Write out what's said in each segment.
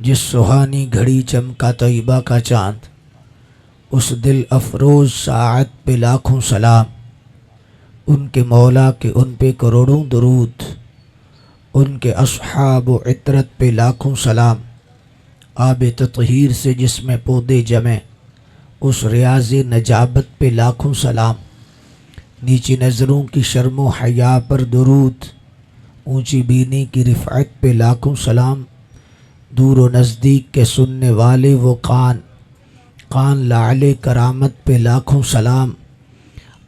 जिस सुहानी घड़ी चमका तैयबा का चाँद, उस दिल अफरोज़ साअत पे लाखों सलाम। उनके मौला के उन पे करोड़ों दुरूद, उनके अस्हाब व इतरत पे लाखों सलाम। आब ततहीर से जिसमें पौधे जमे, उस रियाज़ नजाबत पे लाखों सलाम। नीची नज़रों की शर्म व हया पर दुरूद, ऊंची बीनी की रिफ़अत पे लाखों सलाम। दूर व नज़दीक के सुनने वाले वो कान, कान लाले करामत पे लाखों सलाम।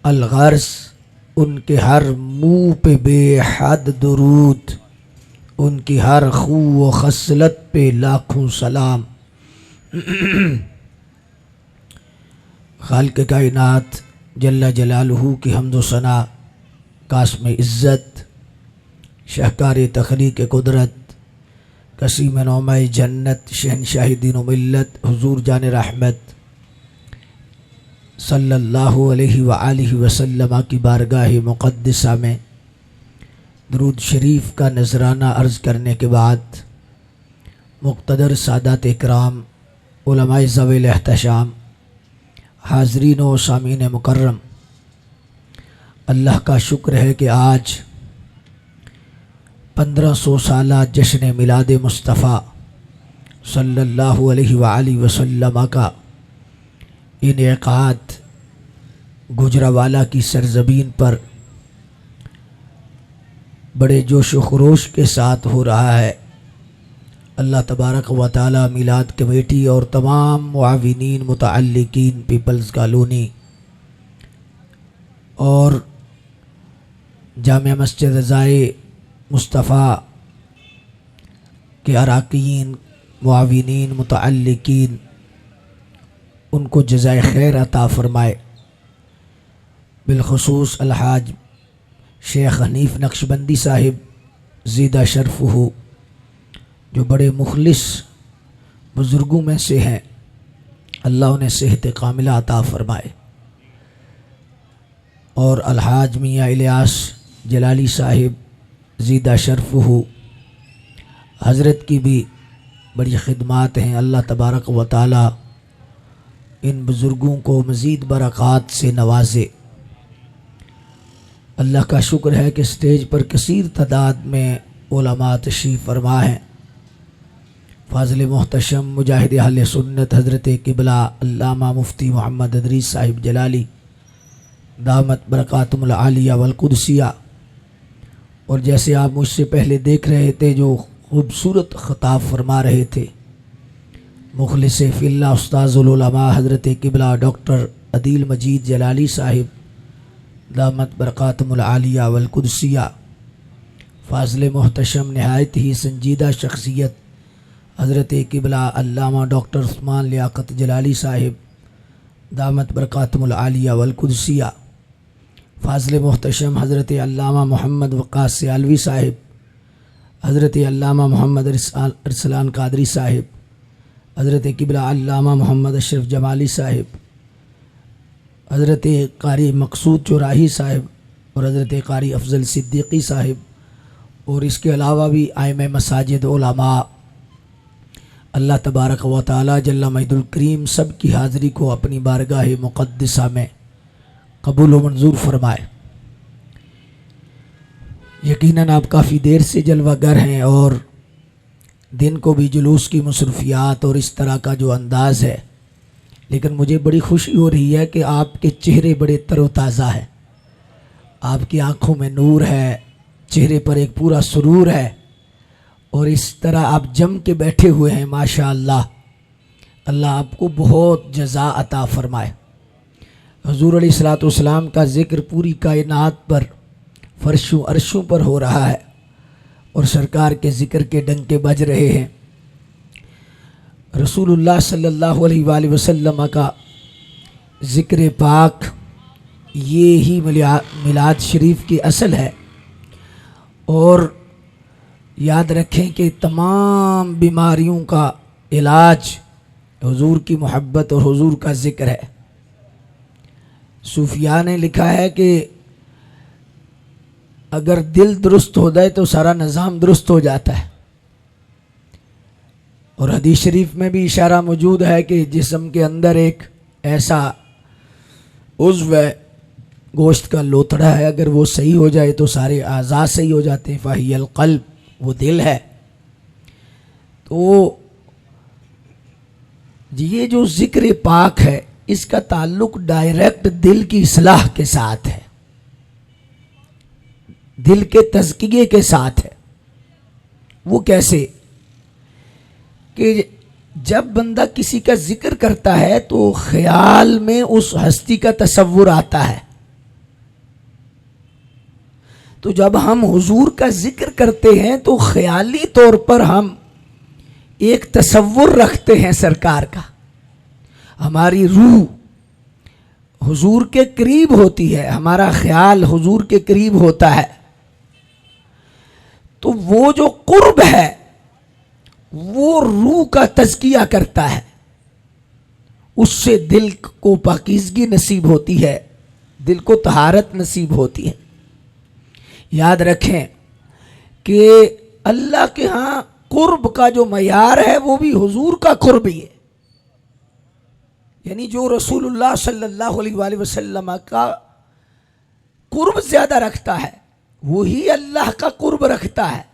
अलगर्स उनके हर मुँह पे बेहद दुरूद, उनकी हर खू व खसलत पे लाखों सलाम। खालिक़ कायनात जल्ला जलालहू की हम्द व सना, कास्म इज़्ज़त, शाहकार तख़लीक़ कुदरत, कसीम नौमाए जन्नत, शहनशाही दीन व मिल्लत, हुज़ूर जान रहमत सल्लल्लाहु अलैहि व आलिहि वसल्लम की बारगाह मुक़द्दसा में दरूद शरीफ का नजराना अर्ज़ करने के बाद, मुक़्तदर सादात इकराम, उलमाए ज़वील एहतशाम, हाज़रीन व सामीन मुकर्रम, अल्लाह का शुक्र है कि आज 1500 साला जश्न मिलाद मुस्तफ़ा सल्लल्लाहु अलैहि व आलिहि वसल्लम का इनेकाद गुजरावाला की सरज़मीन पर बड़े जोश व खरोश के साथ हो रहा है। अल्लाह तबारक व तआला मिलाद कमेटी और तमाम मुआविनीन, मुतअल्लिकीन, पीपल्स कॉलोनी और जामिया मस्जिद रज़ाए मुस्तफ़ा के अराकीन, मुआविनीन, मुतअल्लिकीन, उनको जज़ाए खैर अता फ़रमाए। बिलखुसूस अलहाज शेख हनीफ़ नक्शबंदी साहिब ज़ीदा शर्फ़हू, जो बड़े मुखलिस बुज़ुर्गों में से हैं, अल्लाह उन्हें सेहत कामिला अता फ़रमाए। और अलहाज मियाँ इलियास जलाली साहिब ज़ीदा शर्फ़हू, हज़रत की भी बड़ी ख़िदमात हैं। अल्लाह तबारक व तआला इन बुज़ुर्गों को मज़ीद बरक़ात से नवाजे। अल्लाह का शुक्र है कि स्टेज पर कसीर तादाद में उलमा तशरीफ़ फरमा हैं। फ़ाज़िल मोहतशम मुजाहिद अहले सुन्नत हज़रत क़िबला अल्लामा मुफ्ती मोहम्मद इदरीस साहिब जलाली दामत बरकातुहुल आलिया वल कुदसिया, और जैसे आप मुझसे पहले देख रहे थे जो खूबसूरत ख़िताब फरमा रहे थे, मुखलिस फ़िल्लाह उस्ताज़ुल उलमा हज़रत क़िबला डॉक्टर अदील मजीद जलाली साहिब दामत बरकातुहुल आलिया वल कुदसिया, फ़ाज़िल मोहतशम नहायत ही संजीदा शख्सियत हज़रत क़िबला अल्लामा डॉक्टर उस्मान लियाक़त जलाली साहिब दामत बरकातुहुल आलिया वल कुदसिया, फ़ाज़िल मोहतशम हज़रत अल्लामा मोहम्मद वक़ास सियालवी साहिब, हज़रत अल्लामा मोहम्मद अरसलान कादरी साहिब, हज़रत क़िबला अल्लामा मोहम्मद अशरफ जमाली साहिब, हज़रत कारी मकसूद चौराही साहिब और हज़रत कारी अफ़ज़ल सिद्दीक़ी साहिब, और इसके अलावा भी आइम मसाजिद उलमा, अल्लाह तबारक व तआला जल्ला मजदुल करीम सब की हाज़िरी को अपनी बारगाह मुक़द्दसा में कबूल व मंजूर फरमाए। यकीनन आप काफ़ी देर से जलवागर हैं और दिन को भी जुलूस की मसरूफियात और इस तरह का जो अंदाज़ है, लेकिन मुझे बड़ी खुशी हो रही है कि आपके चेहरे बड़े तरोताज़ा हैं, आपकी आँखों में नूर है, चेहरे पर एक पूरा सुरूर है, और इस तरह आप जम के बैठे हुए हैं। माशा अल्लाह, अल्लाह आपको बहुत जज़ा अता फ़रमाए। हुज़ूर अलैहिस्सलातु वस्सलाम का ज़िक्र पूरी कायनात पर फ़र्शों अर्शों पर हो रहा है और सरकार के ज़िक्र के डंके बज रहे हैं। रसूलुल्लाह सल्लल्लाहु अलैहि वसल्लम का ज़िक्र पाक ये ही मिलाद शरीफ की असल है। और याद रखें कि तमाम बीमारियों का इलाज हुज़ूर की मोहब्बत और हुज़ूर का ज़िक्र है। सूफिया ने लिखा है कि अगर दिल दुरुस्त हो जाए तो सारा निज़ाम दुरुस्त हो जाता है। और हदीस शरीफ में भी इशारा मौजूद है कि जिस्म के अंदर एक ऐसा उज़्व है, गोश्त का लोथड़ा है, अगर वो सही हो जाए तो सारे आज़ा सही हो जाते हैं। फ़हियल क़ल्ब, वो दिल है। तो ये जो ज़िक्र पाक है इसका ताल्लुक डायरेक्ट दिल की इस्लाह के साथ है, दिल के तज़किये के साथ है। वो कैसे कि जब बंदा किसी का जिक्र करता है तो ख्याल में उस हस्ती का तसव्वुर आता है। तो जब हम हुजूर का जिक्र करते हैं तो ख्याली तौर पर हम एक तसव्वुर रखते हैं सरकार का। हमारी रूह हुजूर के करीब होती है, हमारा ख्याल हुजूर के करीब होता है। तो वो जो कुर्ब है वो रूह का तज़किया करता है, उससे दिल को पाकीज़गी नसीब होती है, दिल को तहारत नसीब होती है। याद रखें कि अल्लाह के यहाँ कुर्ब का जो मयार है वो भी हुजूर का कुर्ब ही है। यानी जो रसूलुल्लाह सल्लल्लाहु अलैहि वसल्लम का कुर्ब ज़्यादा रखता है वही अल्लाह का कुर्ब रखता है।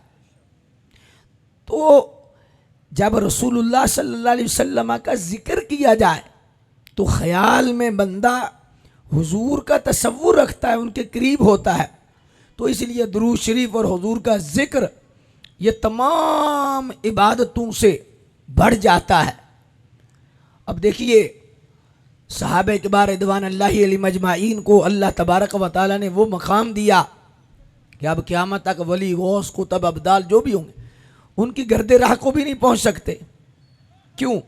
तो जब रसूलुल्लाह सल्लल्लाहु अलैहि वसल्लम का जिक्र किया जाए तो ख्याल में बंदा हुजूर का तसव्वुर रखता है, उनके करीब होता है। तो इसलिए दुरूद शरीफ और हुजूर का जिक्र ये तमाम इबादतों से बढ़ जाता है। अब देखिए सहाबे किबार रिदवानुल्लाहि अलैहिम अजमाइन को अल्लाह तबारक व तआला ने वो मकाम दिया कि अब क़यामत तक वली, गौस, कुतब, अब्दाल जो भी होंगे उनकी गर्दे राह को भी नहीं पहुंच सकते। क्यों?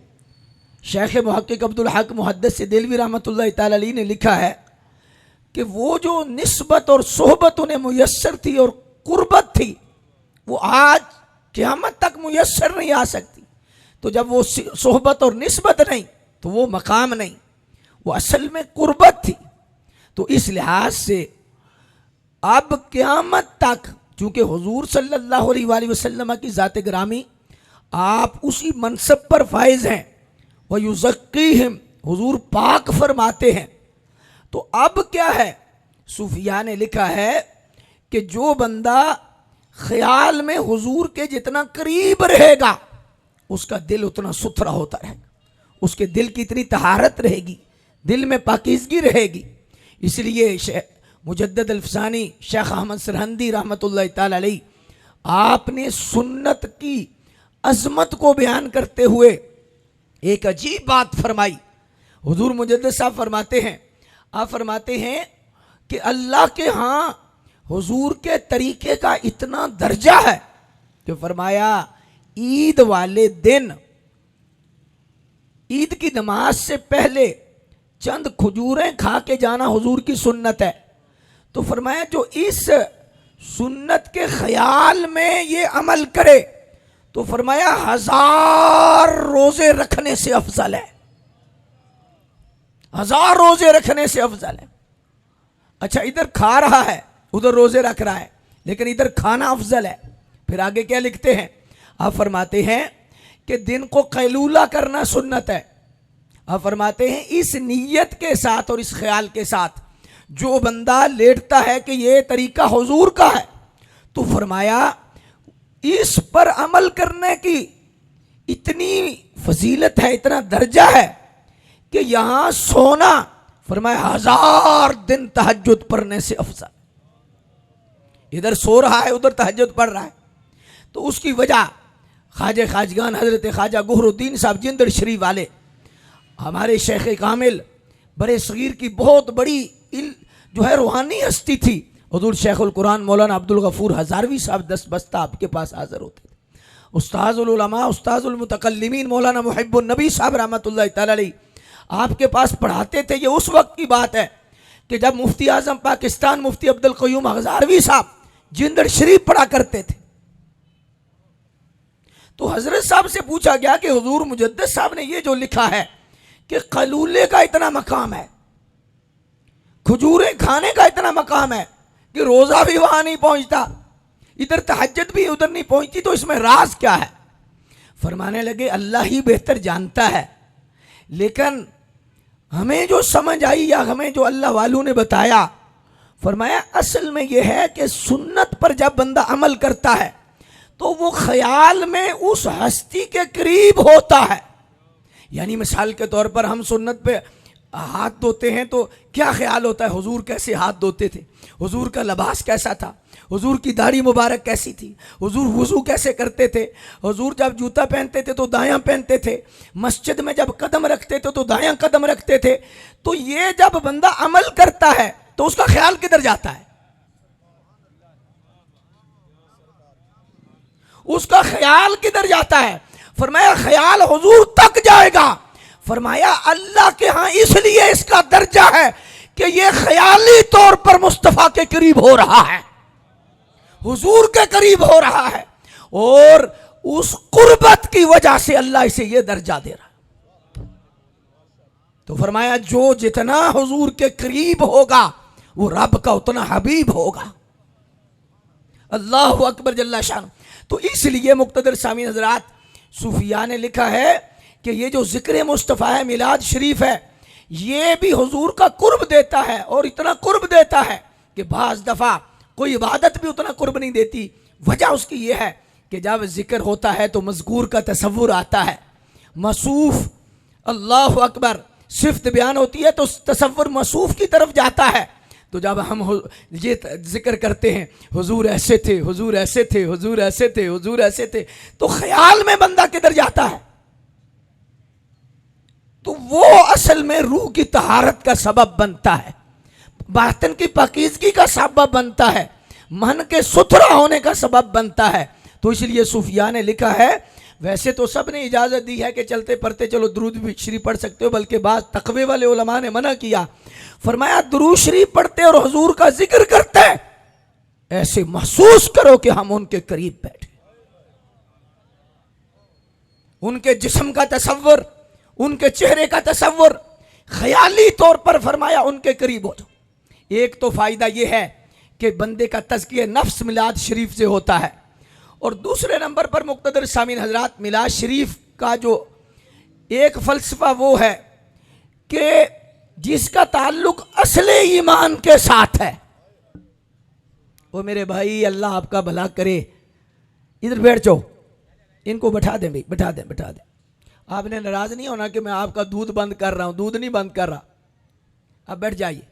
शेख मुहक्किक अब्दुल हक मुहद्दिस देलवी रहमतुल्लाह तआला अलैह ने लिखा है कि वो जो निस्बत और सोहबत उन्हें मुयस्सर थी और कुर्बत थी वो आज क़यामत तक मुयस्सर नहीं आ सकती। तो जब वो सोहबत और निस्बत नहीं तो वो मकाम नहीं, वो असल में कुर्बत थी। तो इस लिहाज से अब क़यामत तक चूँकि हुजूर सल्लल्लाहु अलैहि वसल्लम की ज़ात ग्रामी आप उसी मनसब पर फाइज हैं, वह युज़क्कीहिम, हुजूर पाक फरमाते हैं। तो अब क्या है, सूफिया ने लिखा है कि जो बंदा ख्याल में हुजूर के जितना करीब रहेगा उसका दिल उतना सुथरा होता रहेगा, उसके दिल की इतनी तहारत रहेगी, दिल में पाकीज़गी रहेगी। इसलिए मुजद्दिद अल-अफ़सानी शेख अहमद सरहंदी रहमतुल्लाह तआला अलैह आपने सुन्नत की अज़मत को बयान करते हुए एक अजीब बात फरमाई। हुजूर मुजद्दिद साहब फरमाते हैं, आप फरमाते हैं कि अल्लाह के यहाँ हुजूर के तरीके का इतना दर्जा है कि फरमाया ईद वाले दिन, ईद की नमाज से पहले चंद खजूरें खा के जाना हुजूर की सुन्नत है। तो फरमाया जो इस सुन्नत के ख्याल में ये अमल करे तो फरमाया 1000 रोजे रखने से अफजल है, 1000 रोजे रखने से अफजल है। अच्छा, इधर खा रहा है उधर रोजे रख रहा है, लेकिन इधर खाना अफजल है। फिर आगे क्या लिखते हैं, आप फरमाते हैं कि दिन को कैलूला करना सुन्नत है। आप फरमाते हैं इस नीयत के साथ और इस ख्याल के साथ जो बंदा लेटता है कि ये तरीका हुजूर का है तो फरमाया इस पर अमल करने की इतनी फजीलत है, इतना दर्जा है कि यहां सोना फरमाया 1000 दिन तहज्जुद पढ़ने से अफजल। इधर सो रहा है उधर तहज्जुद पढ़ रहा है। तो उसकी वजह ख्वाजा खाजगान हजरत ख्वाजा गुहरुद्दीन साहब जिंदड़ शरीफ वाले हमारे शेख कामिल बड़े सगीर की बहुत बड़ी जो है रूहानी हस्ती थी। हुजूर शेखुल कुरान मौलाना अब्दुल गफूर हजारवी साहब 10 बस्ता आपके पास हाजिर होते थे। उस्ताजुल उलमा उस्ताजुल मुतकल्लिमीन मौलाना मुहिब्बुन नबी साहब रहमतुल्लाह तआला अलैह आपके पास पढ़ाते थे। ये उस वक्त की बात है कि जब मुफ्ती आजम पाकिस्तान मुफ्ती अब्दुल क़य्यूम हजारवी साहब जिंदड़ शरीफ पढ़ा करते थे। तो हजरत साहब से पूछा गया कि हुजूर मुजद्दिद साहब ने ये जो लिखा है कि कलूले का इतना मकाम है, खजूरें खाने का इतना मकाम है कि रोजा भी वहां नहीं पहुंचता, इधर तहज्जुद भी उधर नहीं पहुंचती, तो इसमें राज क्या है? फरमाने लगे अल्लाह ही बेहतर जानता है, लेकिन हमें जो समझ आई या हमें जो अल्लाह वालों ने बताया, फरमाया असल में यह है कि सुन्नत पर जब बंदा अमल करता है तो वो ख्याल में उस हस्ती के करीब होता है। यानी मिसाल के तौर पर हम सुन्नत पे हाथ धोते हैं तो क्या ख्याल होता है, हुजूर कैसे हाथ धोते थे, हुजूर का लिबास कैसा था, हुजूर की दाढ़ी मुबारक कैसी थी, हुजूर वुज़ू कैसे करते थे, हुजूर जब जूता पहनते थे तो दायां पहनते थे, मस्जिद में जब कदम रखते थे तो दायां कदम रखते थे। तो ये जब बंदा अमल करता है तो उसका ख्याल किधर जाता है, उसका ख्याल किधर जाता है। फरमाया ख्याल हुजूर तक जाएगा। फरमाया अल्लाह के यहां इसलिए इसका दर्जा है कि ये ख्याली तौर पर मुस्तफा के करीब हो रहा है, हुजूर के करीब हो रहा है, और उस कुर्बत की वजह से अल्लाह इसे ये दर्जा दे रहा है। तो फरमाया जो जितना हुजूर के करीब होगा वो रब का उतना हबीब होगा। अल्लाहु अकबर जल्ला शान। तो इसलिए मुक्तदर सामीन हजरात, सूफिया ने लिखा है कि ये जो जिक्र मुस्तफ़ा है, मिलाद शरीफ है, ये भी हुजूर का कुर्ब देता है, और इतना कुर्ब देता है कि बाज़ दफ़ा कोई इबादत भी उतना कुर्ब नहीं देती। वजह उसकी ये है कि जब जिक्र होता है तो मज़कूर का तसव्वुर आता है, मसूफ अल्लाहु अकबर सिफ्त बयान होती है तो तसव्वुर मसूफ की तरफ जाता है। तो जब हम ये जिक्र करते हैं हुजूर ऐसे थे, हुजूर ऐसे थे, हुजूर ऐसे थे, हुजूर ऐसे थे, तो ख्याल में बंदा किधर जाता है, तो वो असल में रूह की तहारत का सबब बनता है, बातिन की पाकीज़गी का सबब बनता है, मन के सुथरा होने का सबब बनता है। तो इसलिए सूफिया ने लिखा है, वैसे तो सब ने इजाज़त दी है कि चलते पढ़ते चलो दुरूद भी शरीफ पढ़ सकते हो, बल्कि बाद तकवे वाले उलमा ने मना किया। फरमाया दुरूद शरीफ पढ़ते और हुजूर का जिक्र करते ऐसे महसूस करो कि हम उनके करीब बैठे, उनके जिस्म का तसव्वुर, उनके चेहरे का तसव्वुर, ख्याली तौर पर फरमाया उनके करीब हो जाओ। एक तो फायदा यह है कि बंदे का तज़किया नफ्स मिलाद शरीफ से होता है, और दूसरे नंबर पर मुक़्तदर सामीन हजरात, मिलाद शरीफ का जो एक फ़लसफ़ा वो है कि जिसका ताल्लुक असले ईमान के साथ है। वो मेरे भाई अल्लाह आपका भला करे, इधर बैठ जाओ, इनको बैठा दें भाई, बैठा दें, बैठा दें। आपने नाराज नहीं होना कि मैं आपका दूध बंद कर रहा हूं, दूध नहीं बंद कर रहा, अब बैठ जाइए।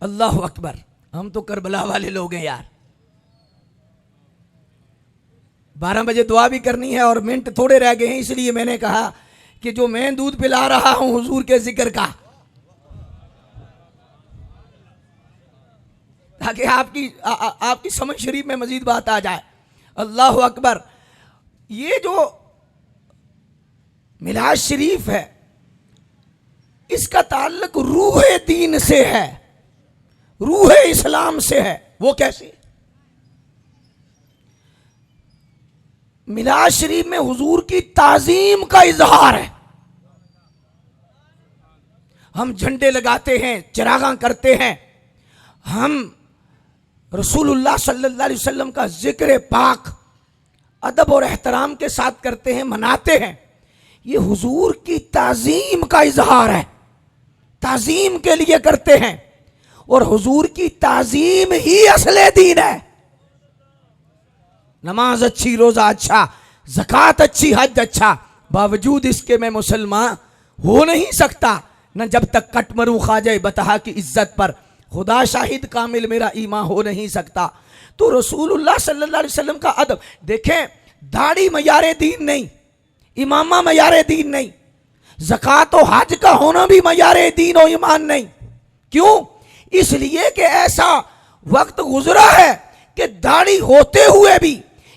अल्लाह अकबर, हम तो करबला वाले लोग हैं यार। 12 बजे दुआ भी करनी है और मिनट थोड़े रह गए हैं, इसलिए मैंने कहा कि जो मैं दूध पिला रहा हूं हुजूर के जिक्र का, ताकि आपकी समझ शरीफ में मजीद बात आ जाए। अल्लाह अकबर। ये जो मिलाद शरीफ है इसका ताल्लुक रूह दीन से है, रूह इस्लाम से है। वो कैसे? मिलाद शरीफ में हुजूर की ताजीम का इजहार है। हम झंडे लगाते हैं, चिरागां करते हैं, हम रसूलुल्लाह सल्लल्लाहु अलैहि वसल्लम का जिक्र पाक अदब और एहतराम के साथ करते हैं, मनाते हैं। ये हुजूर की ताजीम का इजहार है, ताजीम के लिए करते हैं, और हुजूर की ताजीम ही असले दीन है। नमाज अच्छी, रोजा अच्छा, ज़कात अच्छी, हज अच्छा, बावजूद इसके मैं मुसलमान हो नहीं सकता, न जब तक कट मरूं ख्वाजा बतहा की इज्जत पर, खुदा शाहिद कामिल मेरा ईमान हो नहीं सकता। तो रसूलुल्लाह सल्लल्लाहु अलैहि वसल्लम का अदब देखें। दाढ़ी मयारे दीन नहीं, इमामा मयारे दीन नहीं, ज़कात और हज का होना भी मयारे दीन और ईमान नहीं। क्यों? इसलिए कि ऐसा वक्त गुजरा है कि दाढ़ी होते हुए भी,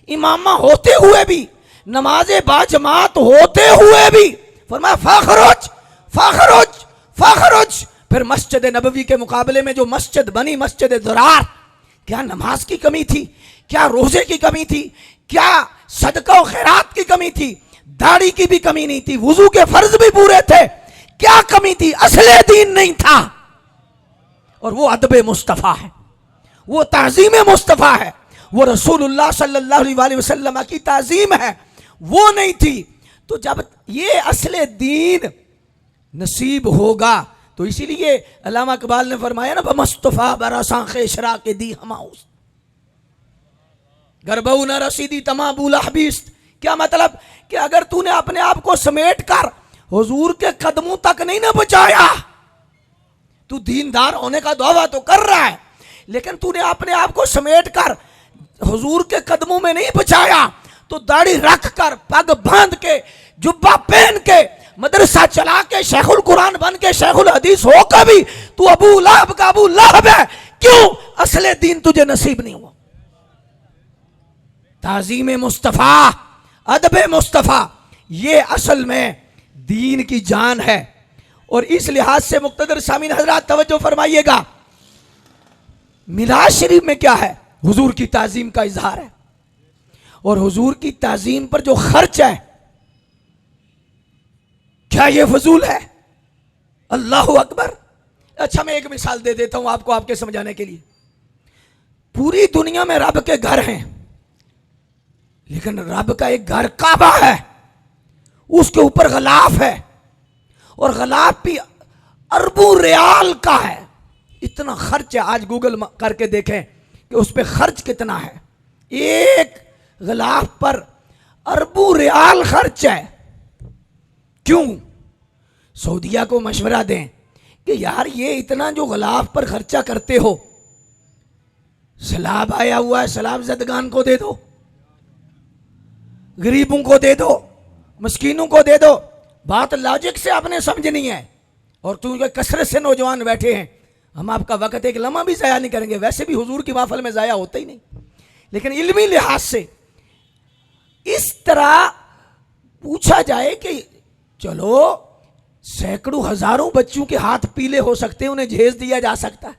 इमामा होते हुए भी, नमाज़े बाजमात होते हुए भी फरमाया फ़ाखरुज फ़ाखरुज फ़ाखरुज। फिर मस्जिद नबवी के मुकाबले में जो मस्जिद बनी, मस्जिद ज़रार, क्या नमाज की कमी थी? क्या रोजे की कमी थी? क्या सदका और खैरात की कमी थी? दाढ़ी की भी कमी नहीं थी, वुजू के फर्ज भी पूरे थे। क्या कमी थी? असले दीन नहीं था। और वो अदब मुस्तफ़ा है, वो ताज़ीम मुस्तफ़ा है, वो रसूलुल्लाह सल्लल्लाहु अलैहि वसल्लम की ताज़ीम है, वो नहीं थी। तो जब ये असले दीन नसीब होगा, तो इसीलिए अल्लामा इकबाल ने फरमाया ना, बमस्तफा बरसा खेशरा के दी हमाउस गरबऊ न रसीदी तमाबूल हबीस्त। क्या मतलब कि अगर तूने अपने आप को समेट कर हुजूर के कदमों तक नहीं ना बचाया, तू दीनदार होने का दावा तो कर रहा है, लेकिन तूने अपने आप को समेट कर हुजूर के कदमों में नहीं बचाया, तो दाढ़ी रख कर, पग बांध के, जुब्बा पहन के, मदरसा चला के, शेखुल कुरान बन के, शेखुल हदीस हो कभी तू अबू लहब का अबू लहब है। क्यों? असले दीन तुझे नसीब नहीं हुआ। ताजीम मुस्तफ़ा, अदब मुस्तफ़ा, ये असल में दीन की जान है। और इस लिहाज से मुक्तदर सामीन हजरात तवज्जो फरमाइएगा, मिलाद शरीफ में क्या है? हुजूर की ताजीम का इजहार है। और हुजूर की ताजीम पर जो खर्च है, क्या ये फजूल है? अल्लाह अकबर। अच्छा, मैं एक मिसाल दे देता हूं आपको, आपके समझाने के लिए। पूरी दुनिया में रब के घर हैं, लेकिन रब का एक घर काबा है, उसके ऊपर गलाफ है, और गलाफ भी अरबों रियाल का है। इतना खर्च है, आज गूगल करके देखें कि उस पर खर्च कितना है। एक गलाफ पर अरबों रियाल खर्च है। क्यों? सऊदिया को मशवरा दें कि यार ये इतना जो गलाफ पर खर्चा करते हो, सलाब आया हुआ है, सलाब जदगान को दे दो, गरीबों को दे दो, मस्कीनों को दे दो। बात लॉजिक से आपने समझनी है। और तुम कसरत से नौजवान बैठे हैं, हम आपका वक्त एक लम्हा भी ज़ाया नहीं करेंगे, वैसे भी हुजूर की महफिल में ज़ाया होता ही नहीं, लेकिन इल्मी लिहाज से इस तरह पूछा जाए कि चलो सैकड़ों हजारों बच्चों के हाथ पीले हो सकते हैं, उन्हें झेज दिया जा सकता है,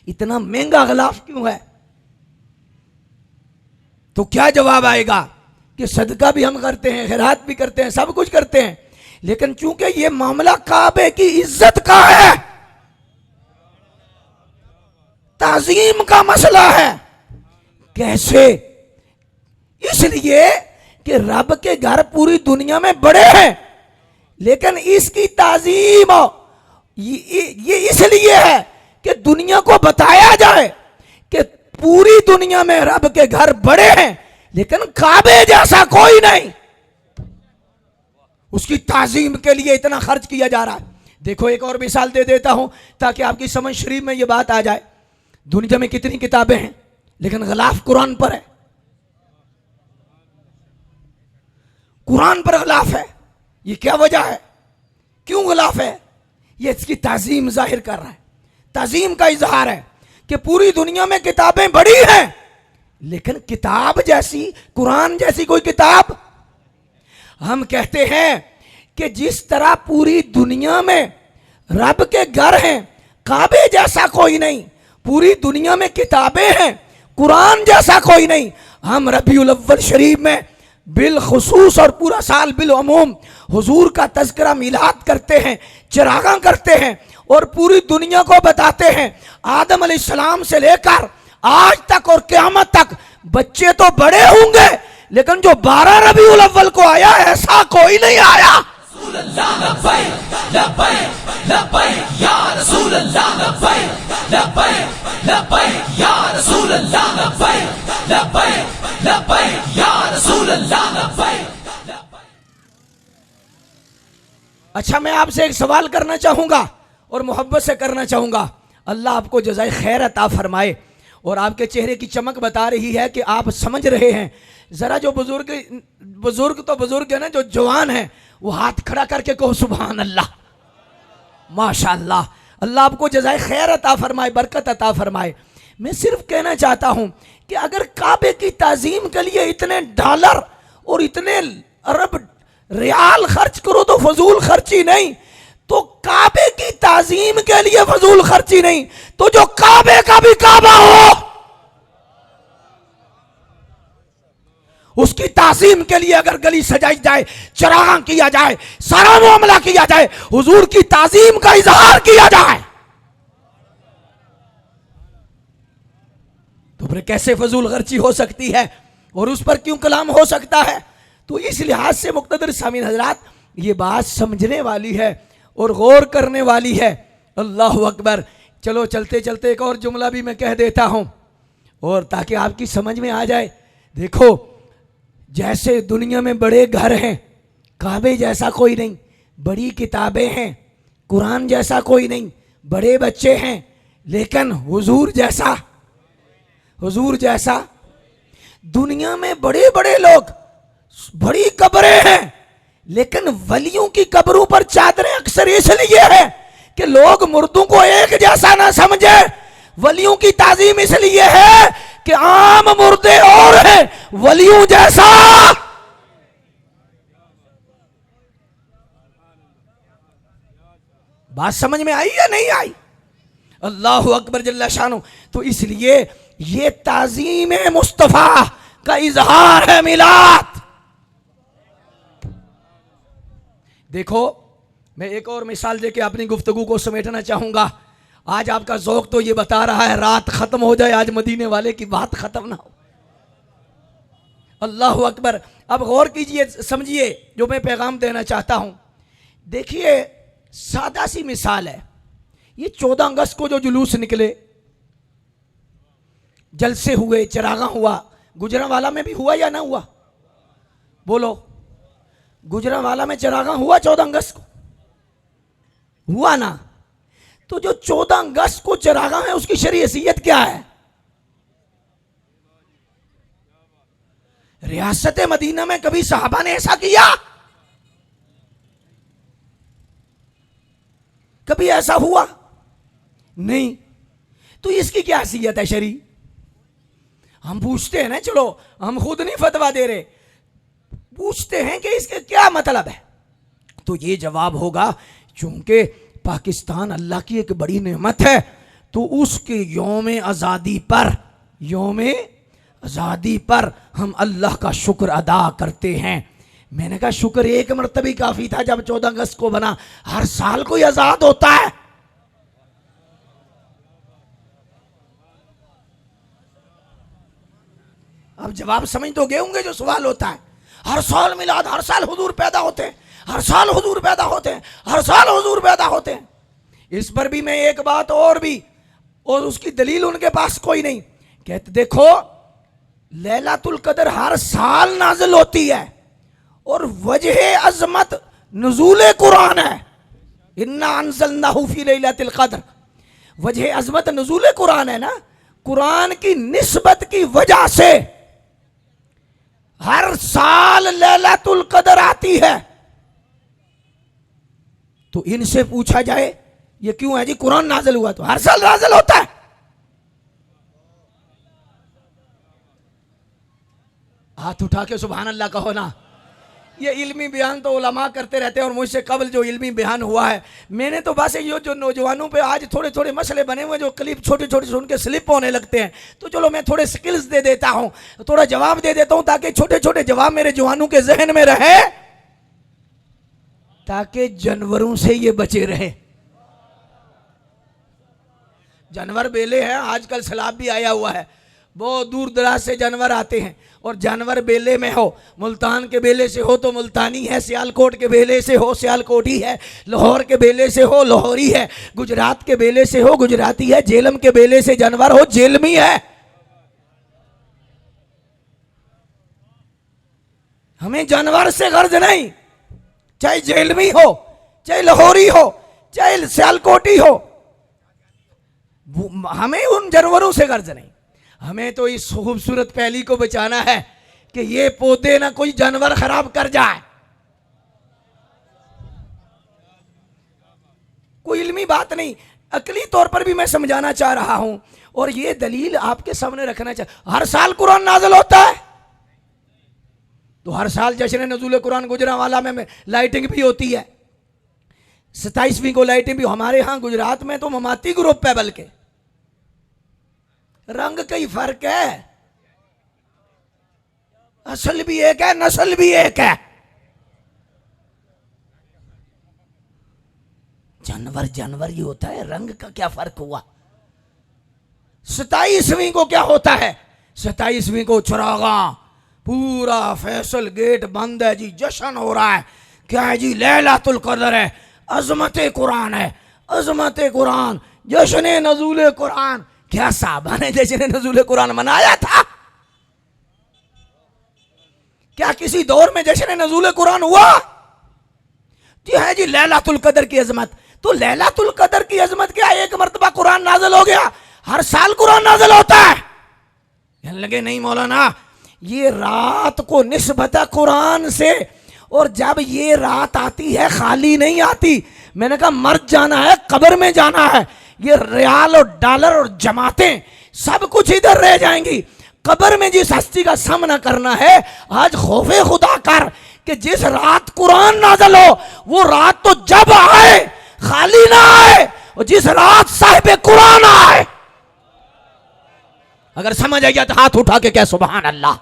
इतना महंगा गलाफ क्यों है? तो क्या जवाब आएगा कि सदका भी हम करते हैं, खैरात भी करते हैं, सब कुछ करते हैं, लेकिन चूंकि ये मामला काबे की इज्जत का है, ताजीम का मसला है। कैसे? इसलिए कि रब के घर पूरी दुनिया में बड़े हैं, लेकिन इसकी ताजीम ये इसलिए है कि दुनिया को बताया जाए कि पूरी दुनिया में रब के घर बड़े हैं, लेकिन काबे जैसा कोई नहीं। उसकी ताजीम के लिए इतना खर्च किया जा रहा है। देखो, एक और मिसाल दे देता हूं ताकि आपकी समझ शरीफ में यह बात आ जाए। दुनिया में कितनी किताबें हैं, लेकिन गलाफ कुरान पर है। कुरान पर गलाफ है। ये क्या वजह है? क्यों गलाफ है? ये इसकी ताजीम जाहिर कर रहा है, ताजीम का इजहार है कि पूरी दुनिया में किताबें बड़ी हैं, लेकिन किताब जैसी, कुरान जैसी कोई किताब। हम कहते हैं कि जिस तरह पूरी दुनिया में रब के घर हैं, काबे जैसा कोई नहीं, पूरी दुनिया में किताबें हैं, कुरान जैसा कोई नहीं। हम रबीउल अव्वल शरीफ में बिल खुसूस और पूरा साल बिल अमूम हुजूर का तज़किरा मिलाद करते हैं, चिरागां करते हैं, और पूरी दुनिया को बताते हैं आदम अलैहिस्सलाम से लेकर आज तक और क़यामत तक बच्चे तो बड़े होंगे, लेकिन जो 12 रबीउल अव्वल को आया ऐसा कोई नहीं आया। अच्छा, मैं आपसे एक सवाल करना चाहूंगा और मोहब्बत से करना चाहूंगा। अल्लाह आपको जज़ाए खैर अता फरमाए, और आपके चेहरे की चमक बता रही है कि आप समझ रहे हैं। जरा जो बुजुर्ग तो बुजुर्ग है ना, जो जवान है वो हाथ खड़ा करके कहो सुभान अल्लाह, माशाअल्लाह। अल्लाह आपको जज़ाए खैर अता फरमाए, बरकत अता फरमाए। मैं सिर्फ कहना चाहता हूं कि अगर काबे की ताजीम के लिए इतने डॉलर और इतने अरब रियाल खर्च करो तो फजूल खर्ची नहीं, तो काबे की ताजीम के लिए फजूल खर्ची नहीं, तो जो काबे का भी काबा हो उसकी ताजीम के लिए अगर गली सजाई जाए, चरागां किया जाए, सारा मामला किया जाए, हुजूर की ताजीम का इजहार किया जाए, तो फिर कैसे फजूल खर्ची हो सकती है और उस पर क्यों कलाम हो सकता है? तो इस लिहाज से मुक़्तदर सामीन हजरात, ये बात समझने वाली है और गौर करने वाली है। अल्लाह अकबर। चलो चलते चलते एक और जुमला भी मैं कह देता हूँ, और ताकि आपकी समझ में आ जाए। देखो, जैसे दुनिया में बड़े घर हैं, काबे जैसा कोई नहीं, बड़ी किताबें हैं, कुरान जैसा कोई नहीं, बड़े बच्चे हैं, लेकिन हुजूर जैसा दुनिया में बड़े बड़े लोग, बड़ी कब्रें हैं, लेकिन वलियों की कब्रों पर चादरें अक्सर इसलिए है कि लोग मुर्दों को एक जैसा ना समझे। वलियों की ताजीम इसलिए है कि आम मुर्दे और हैं, वलियों जैसा। बात समझ में आई या नहीं आई? अल्लाह अकबर जल्ला शानु। तो इसलिए ये ताजीम मुस्तफा का इजहार है मिलाद। देखो, मैं एक और मिसाल देके अपनी गुफ्तगू को समेटना चाहूंगा। आज आपका ज़ौक़ तो ये बता रहा है रात खत्म हो जाए, आज मदीने वाले की बात खत्म ना हो। अल्लाह अकबर। अब गौर कीजिए, समझिए जो मैं पैगाम देना चाहता हूं। देखिए, सादा सी मिसाल है, ये 14 अगस्त को जो जुलूस निकले, जलसे हुए, चरागा हुआ, गुजरांवाला में भी हुआ या ना हुआ? बोलो, गुजरांवाला में चरागा हुआ 14 अगस्त को? हुआ ना? तो जो 14 अगस्त को चरागा है, उसकी शरई हैसियत क्या है? रियासत मदीना में कभी सहाबा ने ऐसा किया? कभी ऐसा हुआ नहीं। तो इसकी क्या हैसियत है शरई? हम पूछते हैं ना, चलो हम खुद नहीं फतवा दे रहे, पूछते हैं कि इसके क्या मतलब है। तो ये जवाब होगा, चूंकि पाकिस्तान अल्लाह की एक बड़ी नेमत है, तो उसके यौम आज़ादी पर हम अल्लाह का शुक्र अदा करते हैं। मैंने कहा शुक्र एक मरतबा काफ़ी था जब 14 अगस्त को बना, हर साल कोई आज़ाद होता है? अब जवाब समझ तो गए होंगे जो सवाल होता है। हर साल मिलाद, हर साल हुजूर पैदा होते हैं, हर साल हुजूर पैदा होते हैं, हर साल हुजूर पैदा होते हैं। इस पर भी मैं एक बात और भी, और उसकी दलील उनके पास कोई नहीं। कहते देखो, लैलातुल कदर हर साल नाजिल होती है, और वजह अजमत नुज़ूल कुरान है। इन्ना अंज़लनाहु फी लैलतिल कद्र, वजह अजमत नुज़ूल कुरान है ना। कुरान की निस्बत की वजह से हर साल लैलातुल कदर आती है। तो इनसे पूछा जाए ये क्यों है जी? कुरान नाजिल हुआ तो हर साल नाजिल होता है। हाथ उठा के सुभान अल्लाह कहो ना। ये इल्मी बयान तो उलमा करते रहते हैं, और मुझसे कबल जो इल्मी बयान हुआ है, मैंने तो बस ये जो नौजवानों पे आज थोड़े थोड़े मसले बने हुए, जो क्लिप छोटे छोटे सुन के स्लिप होने लगते हैं, तो चलो मैं थोड़े स्किल्स दे देता हूँ, थोड़ा जवाब दे देता हूँ, ताकि छोटे छोटे जवाब मेरे जवानों के जहन में रहे, ताकि जानवरों से ये बचे रहे। जानवर बेले हैं, आजकल सैलाब भी आया हुआ है, बहुत दूर दराज से जानवर आते हैं, और जानवर बेले में हो, मुल्तान के बेले से हो तो मुल्तानी है, सियालकोट के बेले से हो सियालकोटी है, लाहौर के बेले से हो लाहौरी है, गुजरात के बेले से हो गुजराती है, जेलम के बेले से जानवर हो जेलमी है। हमें जानवर से गर्ज नहीं, चाहे जेलमी हो, चाहे लाहौरी हो, चाहे सियालकोटी हो, हमें उन जानवरों से गर्ज नहीं। हमें तो इस खूबसूरत पहली को बचाना है कि ये पौधे ना कोई जानवर खराब कर जाए। कोई इल्मी बात नहीं, अकली तौर पर भी मैं समझाना चाह रहा हूं, और ये दलील आपके सामने रखना चाह। हर साल कुरान नाज़िल होता है, तो हर साल जश्न नज़ूल कुरान गुजरांवाला में लाइटिंग भी होती है। 27वीं को लाइटिंग भी हमारे यहाँ गुजरात में तो ममाती ग्रुप है, बल्कि रंग कई फर्क है, असल भी एक है, नस्ल भी एक है। जानवर जानवर ही होता है, रंग का क्या फर्क हुआ? 27वीं को क्या होता है? 27वीं को चरागा, पूरा फैसल गेट बंद है जी, जश्न हो रहा है। क्या है जी? लैलातुल कदर है, अजमत कुरान है, अजमत कुरान, जश्न नज़ूल कुरान। क्या साहबा ने जश्न नज़ूल कुरान मनाया था? क्या किसी दौर में जश्न नज़ूल कुरान हुआ? जी है जी, लैलातुल कदर की अजमत। तो लैलातुल कदर की अजमत क्या, एक मर्तबा कुरान नाज़िल हो गया, हर साल कुरान नाज़िल होता है? कहने लगे नहीं मौलाना, ये रात को निस्बत है कुरान से, और जब ये रात आती है खाली नहीं आती। मैंने कहा मर जाना है, कब्र में जाना है, ये रियाल और डॉलर और जमातें सब कुछ इधर रह जाएंगी। कब्र में जिस हस्ती का सामना करना है, आज खौफे खुदा कर कि जिस रात कुरान नाज़िल हो वो रात तो जब आए, खाली ना आए, और जिस रात साहिब कुरान आए। अगर समझ आ गया तो हाथ उठा के क्या सुभान अल्लाह।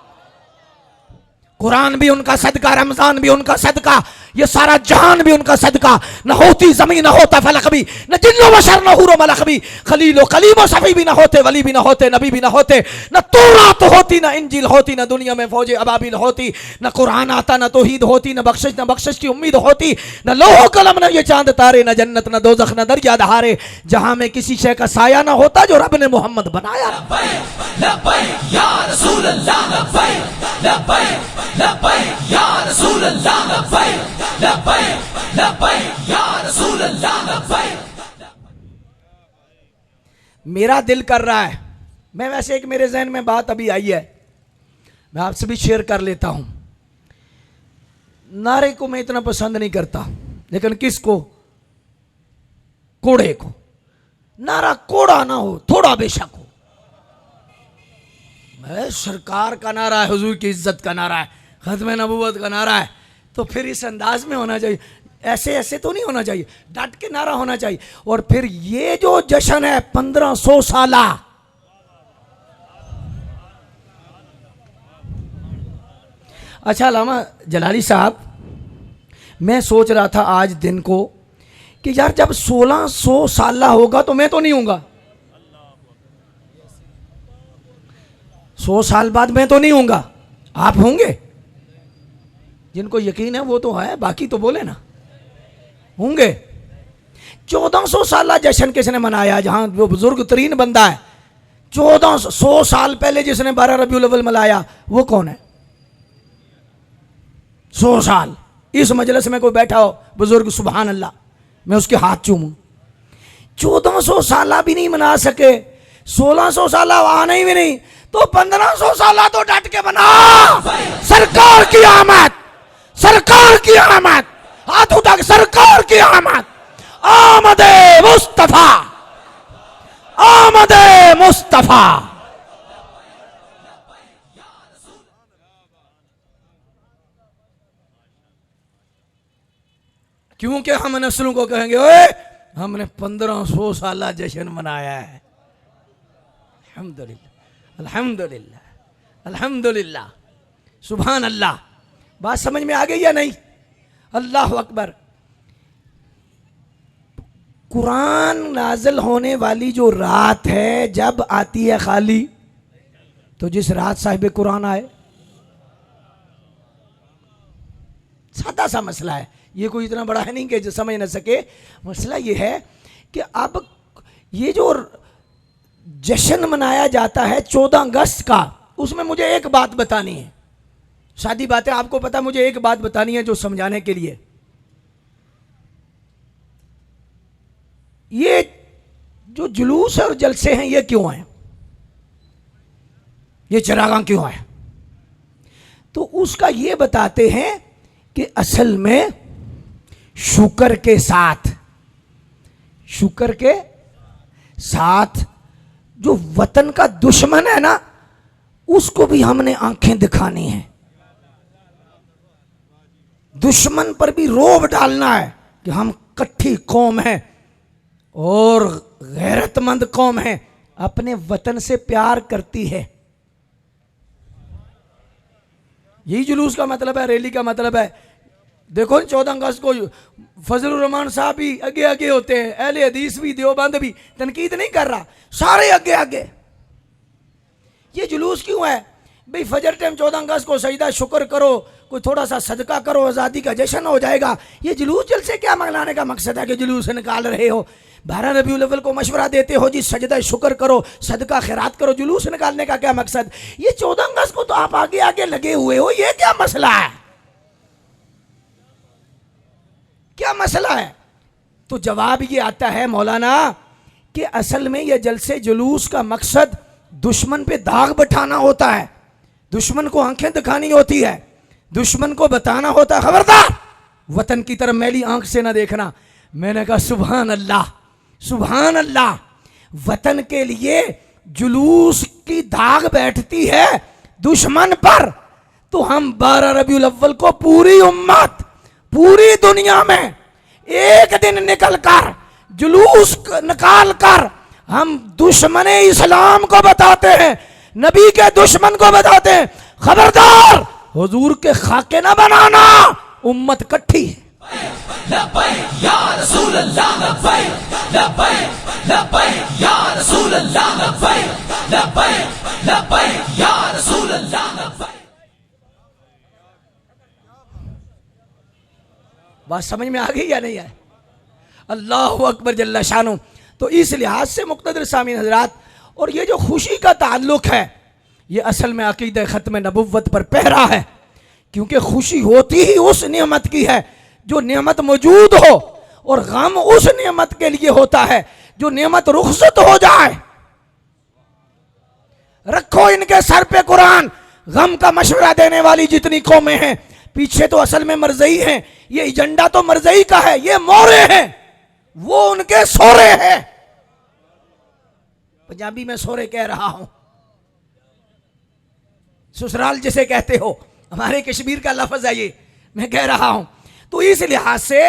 कुरान भी उनका सदका, रमजान भी उनका सदका, ये सारा जहान भी उनका सदका। न होती जमीन, न होता फलक भी, न जिन्नो बशर, न हुरो मलक भी, खलीलो कलीमो सफी भी न होते, वली भी न होते, नबी भी न होते, न तौरात होती, न इंजील होती, न दुनिया में फौजे अबाबिल होती, न कुरान आता, न तौहीद होती, न बख्शिश की उम्मीद होती, न लोहो कलम, न ये चांद तारे, न जन्नत, न दोज़ख, न दरिया दहारे, जहां में किसी शय का साया ना होता जो रब ने मोहम्मद बनाया। लब्बैक या रसूल अल्लाह, लब्बैक लब्बैक लब्बैक या रसूल अल्लाह, लब्बैक लब्बैक लब्बैक या रसूल अल्लाह, लब्बैक। मेरा दिल कर रहा है, मैं वैसे एक मेरे जहन में बात अभी आई है, मैं आपसे भी शेयर कर लेता हूं। नारे को मैं इतना पसंद नहीं करता, लेकिन किसको? कोड़े को। नारा कोड़ा ना हो, थोड़ा बेशक हो। सरकार का नारा है, हुजूर की इज्जत का नारा है, खत्म नबूवत का नारा है, तो फिर इस अंदाज में होना चाहिए, ऐसे ऐसे तो नहीं होना चाहिए, डट के नारा होना चाहिए। और फिर ये जो जश्न है 1500 साला, अच्छा अल्लामा जलाली साहब, मैं सोच रहा था आज दिन को कि यार जब 1600 साला होगा तो मैं तो नहीं हूंगा, 100 साल बाद मैं तो नहीं हूंगा, आप होंगे? जिनको यकीन है वो तो है, बाकी तो बोले ना होंगे। 1400 साल जश्न किसने मनाया? जहां वो बुजुर्ग तरीन बंदा है, 1400 साल पहले जिसने 12 रबीउल अव्वल मनाया वो कौन है? 100 साल इस मजलिस में कोई बैठा हो बुजुर्ग, सुभान अल्लाह, मैं उसके हाथ चूमूं। 1400 साल भी नहीं मना सके, 1600 साल आने भी नहीं, तो 1500 साल तो डट के बना। सरकार की आमद, सरकार की आमद, हाथ उठा के सरकार की आमद, आमदे मुस्तफा, आमदे मुस्तफा। क्योंकि हम नस्लों को कहेंगे ओए हमने 1500 साल जश्न मनाया है। अल्हम्दुलिल्लाह अल्हम्दुलिल्लाह अल्हम्दुलिल्लाह, सुभान अल्लाह। बात समझ में आ गई या नहीं? अल्लाह अकबर। कुरान नाज़िल होने वाली जो रात है जब आती है खाली, तो जिस रात साहिब कुरान आए, सादा सा मसला है, ये कोई इतना बड़ा है नहीं कि जो समझ ना सके। मसला ये है कि अब ये जो जश्न मनाया जाता है 14 अगस्त का, उसमें मुझे एक बात बतानी है। शादी बातें आपको पता, मुझे एक बात बतानी है जो समझाने के लिए। ये जो जुलूस और जलसे हैं ये क्यों हैं? ये चरागां क्यों है? तो उसका ये बताते हैं कि असल में शुक्र के साथ, शुक्र के साथ जो वतन का दुश्मन है ना, उसको भी हमने आंखें दिखानी है। दुश्मन पर भी रोब डालना है कि हम कट्ठी कौम है और गैरतमंद कौम है, अपने वतन से प्यार करती है। यही जुलूस का मतलब है, रैली का मतलब है। देखो 14 अगस्त को फजलुर रहमान साहब भी आगे आगे होते हैं, अहले हदीस भी, देवबंद भी, तनकीद नहीं कर रहा, सारे आगे आगे। ये जुलूस क्यों है? भाई फजर टाइम 14 अगस्त को सजदा शुक्र करो, कोई थोड़ा सा सदका करो, आज़ादी का जश्न हो जाएगा। ये जुलूस जलसे क्या मनाने का मकसद है कि जुलूस निकाल रहे हो? 12 रबीउल अव्वल को मशवरा देते हो जी सजदा शुक्र करो, सदका खैरात करो, जुलूस निकालने का क्या मकसद? ये 14 अगस्त को तो आप आगे आगे लगे हुए हो, ये क्या मसला है? क्या मसला है? तो जवाब ये आता है मौलाना कि असल में ये जलसे जुलूस का मकसद दुश्मन पे दाग बैठाना होता है, दुश्मन को आंखें दिखानी होती है, दुश्मन को बताना होता है खबरदार वतन की तरफ मैली आंख से ना देखना। मैंने कहा सुभान अल्लाह, सुभान अल्लाह। वतन के लिए जुलूस की दाग बैठती है दुश्मन पर, तो हम 12 रबीउल अव्वल को पूरी उम्मत, पूरी दुनिया में एक दिन निकल कर जुलूस निकाल कर हम दुश्मन इस्लाम को बताते हैं, नबी के दुश्मन को बताते हैं खबरदार हुजूर के खाके ना बनाना, उम्मत इकट्ठी है। बात समझ में आ गई या नहीं है? अल्लाह अकबर जल्ला शानो। तो इस लिहाज से मुक़्तदर सामीन हजरात, और ये जो खुशी का ताल्लुक है ये असल में अकीदा ख़त्म नबुव्वत पर पहरा है, क्योंकि खुशी होती ही उस नेमत की है जो नेमत मौजूद हो, और गम उस नेमत के लिए होता है जो नेमत रुखसत हो जाए। रखो इनके सर पे कुरान, गम का मशवरा देने वाली जितनी कौमें हैं पीछे तो असल में मरज़ई हैं, ये एजेंडा तो मरज़ई का है, ये मोरे हैं, वो उनके सोरे हैं। पंजाबी में सोरे कह रहा हूं, ससुराल जिसे कहते हो, हमारे कश्मीर का लफ्ज है ये, मैं कह रहा हूं। तो इस लिहाज से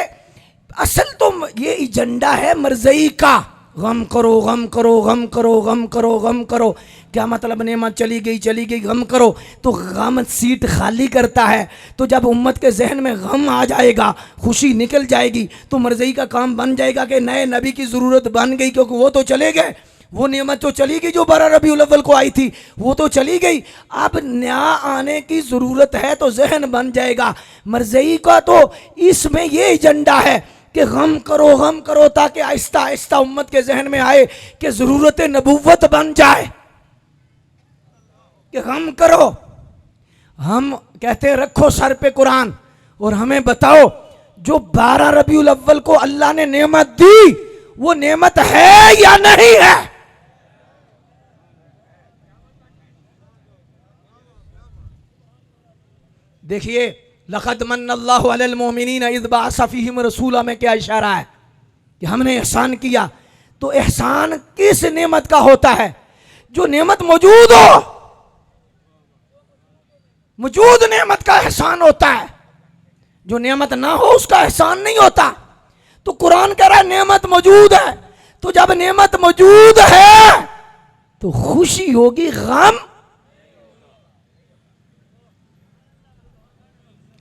असल तो ये एजेंडा है मरज़ई का, गम करो गम करो गम करो गम करो गम करो। क्या मतलब? नेमत चली गई गम करो, तो गम सीट खाली करता है। तो जब उम्मत के जहन में गम आ जाएगा, खुशी निकल जाएगी, तो मरज़ई का काम बन जाएगा कि नए नबी की ज़रूरत बन गई, क्योंकि वो तो चले गए, वो नेमत तो चली गई जो 12 रबीउल अव्वल को आई थी, वो तो चली गई, अब नया आने की ज़रूरत है, तो जहन बन जाएगा। मरज़ई का तो इसमें ये एजेंडा है कि गम करो, ताकि आहिस्ता आहिस्ता उम्मत के जहन में आए कि ज़रूरत नबुव्वत बन जाए, कि गम करो। हम कहते हैं रखो सर पे कुरान, और हमें बताओ जो 12 रबीउल अव्वल को अल्लाह ने नेमत दी, वो नेमत है या नहीं है? देखिए लक़द मन्नल्लाहु अलल मोमिनीन इज़ बअस फ़ीहिम रसूला में क्या इशारा है कि हमने एहसान किया। तो एहसान किस नेमत का होता है? जो नेमत मौजूद हो, मौजूद नेमत का एहसान होता है, जो नेमत ना हो उसका एहसान नहीं होता। तो कुरान कह रहा है नेमत मौजूद है, तो जब नेमत मौजूद है तो खुशी होगी,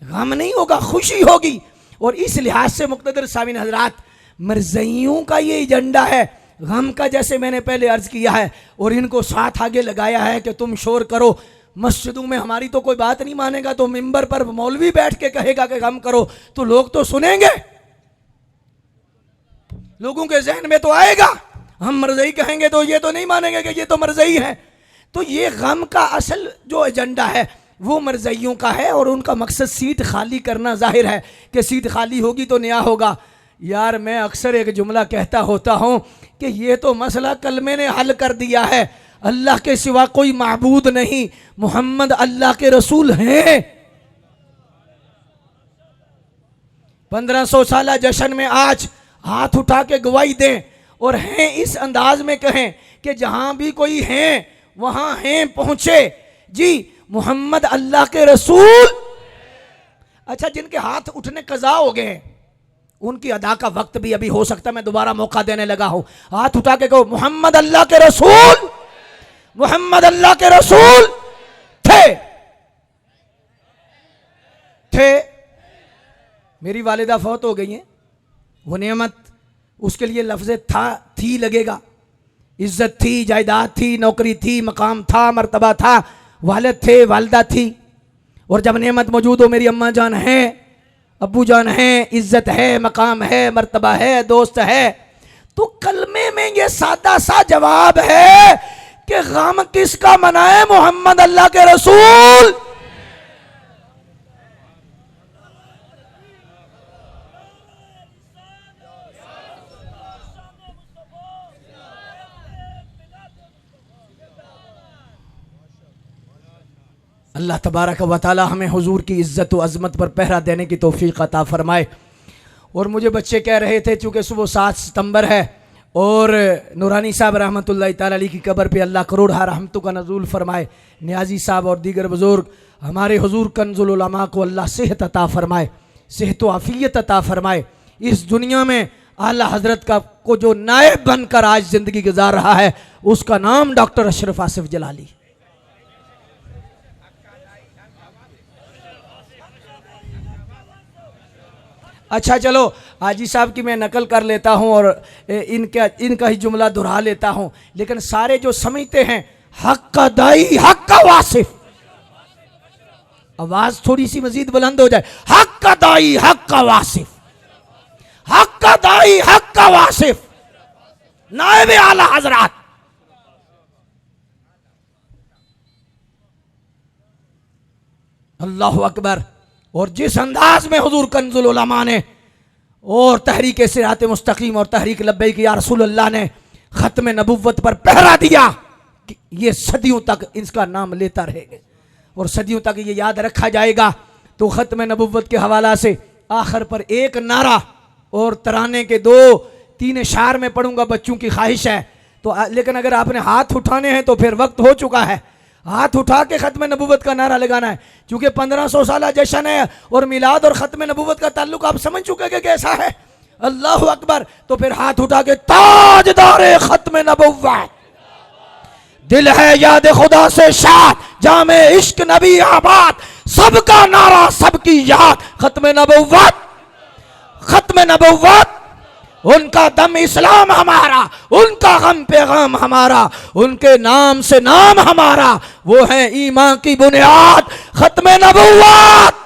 गम नहीं होगा, खुशी होगी। और इस लिहाज से मुक़्तदर सामीन हजरात, मरज़इयों का ये एजेंडा है गम का, जैसे मैंने पहले अर्ज किया है, और इनको साथ आगे लगाया है कि तुम शोर करो। मस्जिदों में हमारी तो कोई बात नहीं मानेगा, तो मिंबर पर मौलवी बैठ के कहेगा कि गम करो, तो लोग तो सुनेंगे, लोगों के जहन में तो आएगा। हम मरज़ई कहेंगे तो ये तो नहीं मानेंगे कि ये तो मरज़ई है। तो ये गम का असल जो एजेंडा है वो मरज़इयों का है, और उनका मकसद सीट खाली करना। जाहिर है कि सीट खाली होगी तो नया होगा। यार मैं अक्सर एक जुमला कहता होता हूँ कि ये तो मसला कलमे ने हल कर दिया है, अल्लाह के सिवा कोई माबूद नहीं, मोहम्मद अल्लाह के रसूल हैं। 1500 साला जश्न में आज हाथ उठा के गवाही दें, और हैं इस अंदाज में कहें कि जहां भी कोई हैं वहां हैं पहुंचे जी, मोहम्मद अल्लाह के रसूल। अच्छा, जिनके हाथ उठने कज़ा हो गए उनकी अदा का वक्त भी अभी हो सकता है, मैं दोबारा मौका देने लगा हूं। हाथ उठा के कहो मोहम्मद अल्लाह के रसूल, मोहम्मद अल्लाह के रसूल थे। मेरी वालिदा फौत हो गई हैं, वो नेमत, उसके लिए लफ्ज़ था थी लगेगा। इज्जत थी, जायदाद थी, नौकरी थी, मकाम था, मर्तबा था, वालिद थे, वालदा थी, और जब नेमत मौजूद हो, मेरी अम्मा जान है, अब्बू जान है, इज्जत है, मकाम है, मर्तबा है, दोस्त है, तो कलमे में ये सादा सा जवाब है कि गम किसका मनाए, मोहम्मद अल्लाह के रसूल। अल्लाह तबारक व तआला हमें हुजूर की इज़्ज़त व अज़मत पर पहरा देने की तौफीक अता फरमाए। और मुझे बच्चे कह रहे थे, चूँकि सुबह 7 सितंबर है और नूरानी साहब रहमतुल्लाह तआला अलैह की कब्र पे अल्लाह करोड़ रहमतों का नज़ूल फरमाए, नियाजी साहब और दीगर बुज़ुर्ग, हमारे हुजूर कंजुल उलमा को अल्लाह सेहत अता फरमाए, सेहत व आफ़ियत अता फरमाए। इस दुनिया में आला हज़रत का को जो नायब बनकर आज ज़िंदगी गुजार रहा है, उसका नाम डॉक्टर अशरफ आसिफ जलाली। अच्छा चलो, हाजी साहब की मैं नकल कर लेता हूँ और इनका ही जुमला दोहरा लेता हूँ, लेकिन सारे जो समझते हैं हक का दाई हक का वासिफ, आवाज थोड़ी सी मजीद बुलंद हो जाए, हक का दाई हक का वासिफ, हक का दाई हक का वासिफ, नायब आला हजरात। अल्लाहु अकबर। और जिस अंदाज में हुजूर कंजुल उलमा ने और तहरीक सिरात मुस्तकीम और तहरीक लब्बैक या रसूल अल्लाह ने ख़त्म नबुव्वत पर पहरा दिया कि ये सदियों तक इसका नाम लेता रहेगा और सदियों तक ये याद रखा जाएगा। तो ख़त्म नबुव्वत के हवाला से आखिर पर एक नारा और तराने के 2-3 अशार में पढ़ूंगा, बच्चों की ख्वाहिश है तो, लेकिन अगर आपने हाथ उठाने हैं तो फिर वक्त हो चुका है, हाथ उठा के ख़त्म नबुव्वत का नारा लगाना है। क्योंकि 1500 साल जश्न है और मिलाद और ख़त्म नबुव्वत का ताल्लुक आप समझ चुके कि कैसा है। अल्लाहु अकबर। तो फिर हाथ उठा के ताजदारे ख़त्म नबुव्वत, दिल है याद खुदा से शाद, जामे इश्क नबी आबाद, सबका नारा सबकी याद, ख़त्म नबुव्वत, ख़त्म नबुव्वत। उनका दम इस्लाम हमारा, उनका गम पैगाम हमारा, उनके नाम से नाम हमारा, वो है ईमान की बुनियाद, ख़त्म नबुव्वत।